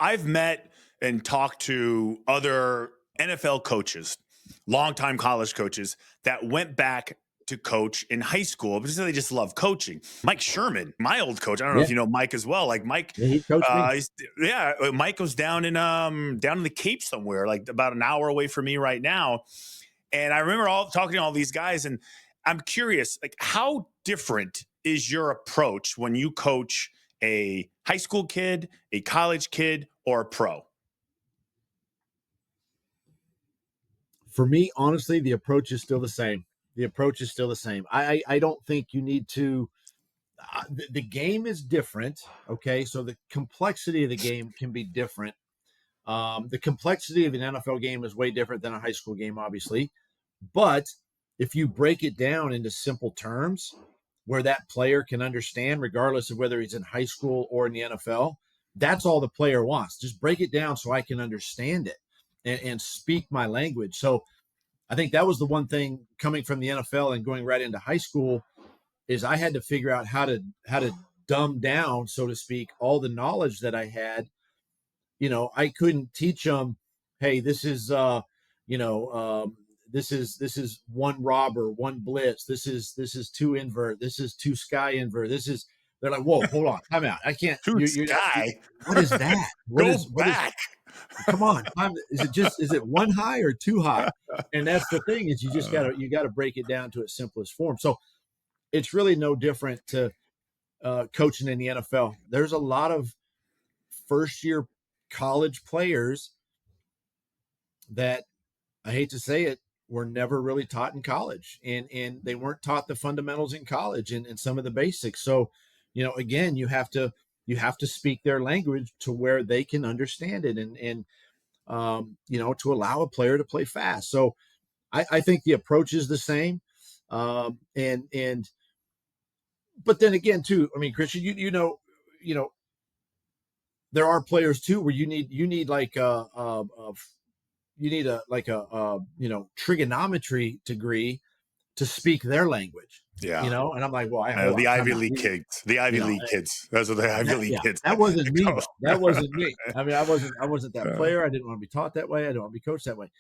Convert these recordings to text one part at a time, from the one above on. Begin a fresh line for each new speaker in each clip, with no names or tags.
I've met and talked to other NFL coaches, longtime college coaches that went back to coach in high school because they just love coaching. Mike Sherman, my old coach. I don't know
Yeah.
if you know Mike as well. Like Mike,
Yeah, he coached me.
Mike was down in the Cape somewhere, like about an hour away from me right now. And I remember talking to all these guys, and I'm curious, like, how different is your approach when you coach a high school kid, a college kid, or a pro?
For me, honestly, the approach is still the same. The approach is still the same. I don't think you need to. The game is different. Okay, so the complexity of the game can be different. The complexity of an NFL game is way different than a high school game, obviously. But if you break it down into simple terms where that player can understand, regardless of whether he's in high school or in the NFL, that's all the player wants. Just break it down so I can understand it and speak my language. So I think that was the one thing coming from the NFL and going right into high school is I had to figure out how to dumb down, so to speak, all the knowledge that I had. I couldn't teach them, hey, this is this is one robber, one blitz, this is two invert, this is two sky invert, this is. They're like, whoa, hold on, time out. I can't.
Dude, Sky,
What is that?
go back.
Come on, is it one high or two high? And that's the thing is you just gotta break it down to its simplest form. So it's really no different to coaching in the NFL. There's a lot of first year college players that, I hate to say it, were never really taught in college, and they weren't taught the fundamentals in college and some of the basics. So, again, you have to speak their language to where they can understand it, and to allow a player to play fast. So I think the approach is the same. And but then again, too, I mean, Christian, there are players too where you need like trigonometry degree to speak their language.
Yeah.
And I'm like, well,
The Ivy League kids. The Ivy League kids. Those are the Ivy League kids.
That wasn't me, though. That wasn't me. I mean, I wasn't that player. I didn't want to be taught that way. I didn't want to be coached that way.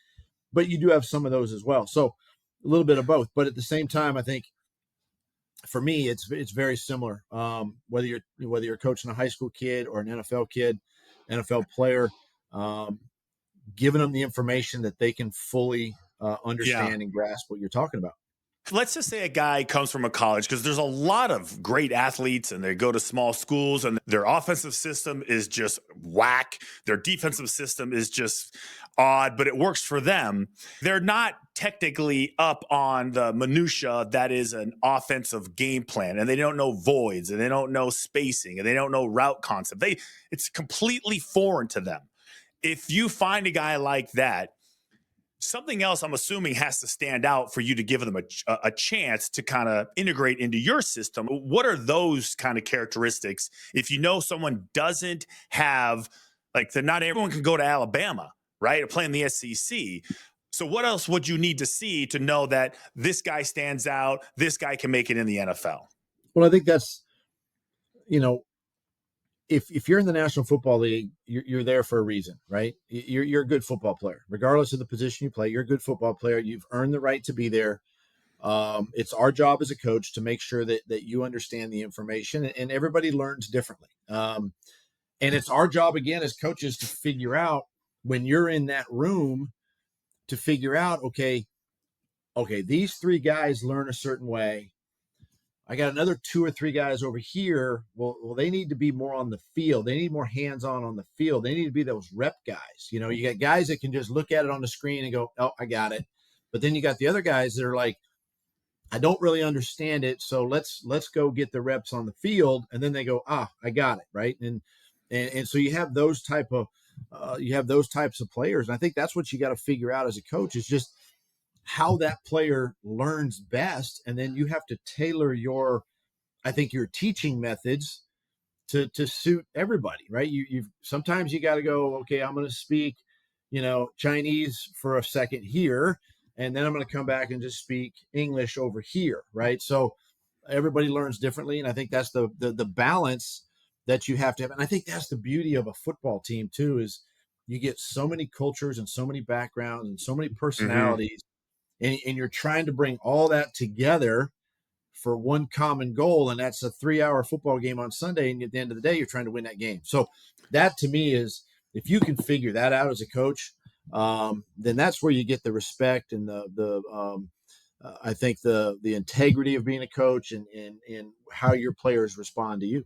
But you do have some of those as well. So a little bit of both. But at the same time, I think for me, it's very similar. Whether you're coaching a high school kid or an NFL kid, NFL player, giving them the information that they can fully understand and grasp what you're talking about.
Let's just say a guy comes from a college, because there's a lot of great athletes and they go to small schools and their offensive system is just whack. Their defensive system is just odd, but it works for them. They're not technically up on the minutia that is an offensive game plan, and they don't know voids, and they don't know spacing, and they don't know route concept. It's completely foreign to them. If you find a guy like that, something else, I'm assuming, has to stand out for you to give them a chance to kind of integrate into your system. What are those kind of characteristics? If you know someone doesn't have, like, not everyone can go to Alabama, right, or play in the SEC. So what else would you need to see to know that this guy stands out, this guy can make it in the NFL?
Well, I think that's, if you're in the National Football League, you're there for a reason, right? You're a good football player, regardless of the position you play. You're a good football player. You've earned the right to be there. It's our job as a coach to make sure that you understand the information, and everybody learns differently. And it's our job, again, as coaches, to figure out when you're in that room, to figure out, okay, these three guys learn a certain way. I got another two or three guys over here. Well, they need to be more on the field. They need more hands-on the field. They need to be those rep guys. You got guys that can just look at it on the screen and go, oh, I got it. But then you got the other guys that are like, I don't really understand it. So let's go get the reps on the field. And then they go, I got it. Right. And so you have those types of players. And I think that's what you got to figure out as a coach, is just how that player learns best. And then you have to tailor your teaching methods to suit everybody, right? You've sometimes you got to go, okay, I'm going to speak, Chinese for a second here, and then I'm going to come back and just speak English over here, right? So everybody learns differently. And I think that's the balance that you have to have. And I think that's the beauty of a football team too, is you get so many cultures and so many backgrounds and so many
Mm-hmm.
personalities, and you're trying to bring all that together for one common goal, and that's a 3-hour football game on Sunday. And at the end of the day, you're trying to win that game. So that to me is, if you can figure that out as a coach, then that's where you get the respect and I think the integrity of being a coach, and how your players respond to you.